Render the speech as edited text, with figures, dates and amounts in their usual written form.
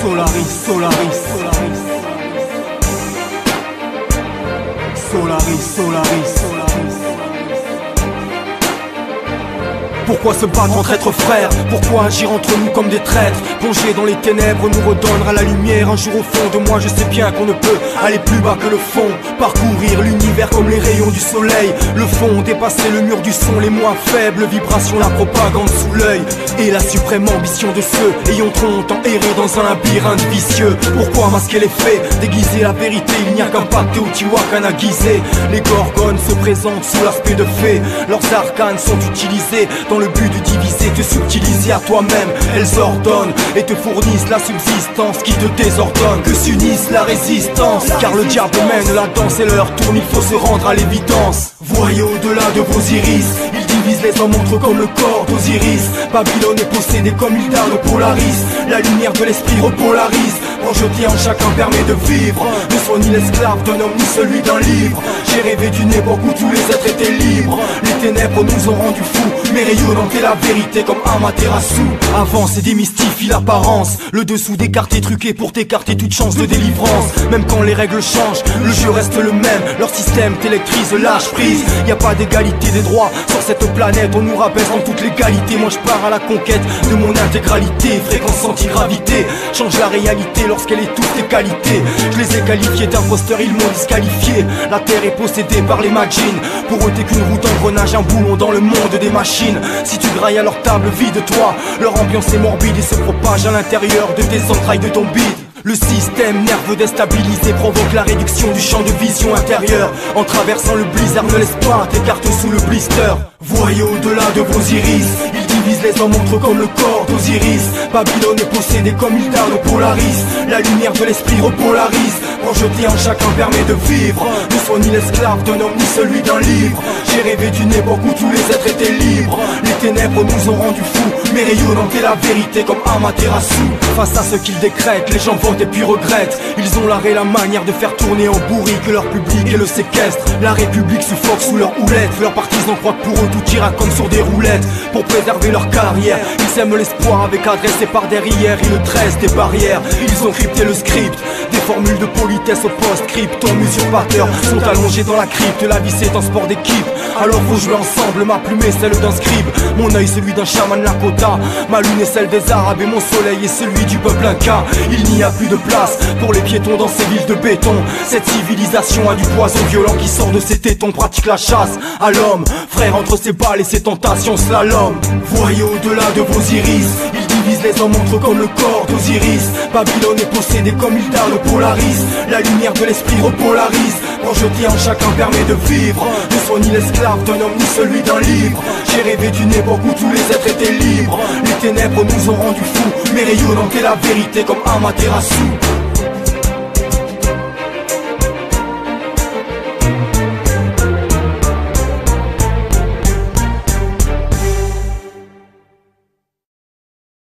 Solaris, Solaris, Solaris, Solaris, Solaris, Solaris. Pourquoi se battre entre êtres frères? Pourquoi agir entre nous comme des traîtres? Plonger dans les ténèbres nous redonnera la lumière. Un jour au fond de moi je sais bien qu'on ne peut aller plus bas que le fond. Parcourir l'univers comme les rayons du soleil. Le fond, dépasser le mur du son, les moins faibles vibrations, la propagande sous l'œil. Et la suprême ambition de ceux ayant trop longtemps erré dans un labyrinthe vicieux. Pourquoi masquer les faits, déguiser la vérité? Il n'y a qu'un pacte Teotihuacan à guiser. Les gorgones se présentent sous l'aspect de fées. Leurs arcanes sont utilisés dans le but de diviser, te subtiliser à toi-même. Elles ordonnent et te fournissent la subsistance qui te désordonne. Que s'unisse la résistance, car le diable mène la danse et l'heure tourne, il faut se rendre à l'évidence. Voyez au-delà de vos iris, ils divisent les hommes entre comme le corps d'Osiris. Babylone est possédée comme Hilda de Polaris. La lumière de l'esprit repolarise, projeté en chacun permet de vivre. Ne sois ni l'esclave d'un homme ni celui d'un livre. J'ai rêvé d'une époque où tous les êtres étaient libres. Les ténèbres nous ont rendus fous, mais rayonnante est la vérité comme Amaterasu. Avance et démystifie l'apparence, le dessous d'écarté truqué pour t'écarter toute chance de délivrance. Même quand les règles changent, le jeu reste le même. Leur système t'électrise, lâche prise. Y a pas d'égalité des droits sur cette planète, on nous rabaisse en toute légalité. Moi je pars à la conquête de mon intégralité. Fréquence anti-gravité, change la réalité lorsqu'elle étouffe tes qualités. Je les ai qualifiés d'imposteurs, ils m'ont disqualifié. La terre est possédée par les Majin. Pour eux t'es qu'une roue d'engrenage, un boulon dans le monde des machines. Si tu grailles à leur table, vide-toi. Leur ambiance est morbide et se propage à l'intérieur de tes entrailles, de ton bide. Le système nerveux déstabilisé provoque la réduction du champ de vision intérieure. En traversant le blizzard, ne laisse pas tes cartes sous le blister. Voyez au-delà de vos iris, ils divisent les hommes entre comme le corps d'Osiris. Babylone est possédée comme Hilda de Polaris. La lumière de l'esprit repolarise, projeté en chacun permet de vivre. Ne sois ni l'esclave d'un homme ni celui d'un livre. J'ai rêvé d'une époque où tous les êtres étaient libres. Les ténèbres nous ont rendus fous, mais rayonnante est la vérité comme Amaterasu. Face à ce qu'ils décrètent, les gens votent et puis regrettent. Ils ont l'art et la manière de faire tourner en bourrique leur public et le séquestre. La République suffoque sous leur houlette. Leurs partisans croient que pour eux tout ira comme sur des roulettes. Pour préserver leur carrière, ils sèment l'espoir avec adresse et par derrière ils dressent des barrières. Ils ont crypté le script, des formules de politesse au post-script. Ton usurpateur sont allongés dans la crypte. La vie c'est un sport d'équipe, alors faut jouer ensemble. Ma plume est celle d'un scribe, mon œil celui d'un chaman Lakota. Ma lune est celle des arabes et mon soleil est celui du peuple inca. Il n'y a plus de place pour les piétons dans ces villes de béton. Cette civilisation a du poison violent qui sort de ses tétons. Pratique la chasse à l'homme, frère entre ses balles et ses tentations slalom. Voyez au-delà de vos iris, ils divisent les hommes entre comme le corps d'Osiris. Babylone est possédée comme Hilda de Polaris. La lumière de l'esprit repolarise, projeté en chacun permet de vivre. Ne sois ni l'esclave d'un homme ni celui d'un livre. J'ai rêvé d'une époque où tous les êtres étaient libres. Les ténèbres nous ont rendus fous, mais rayonnante est la vérité comme Amaterasu.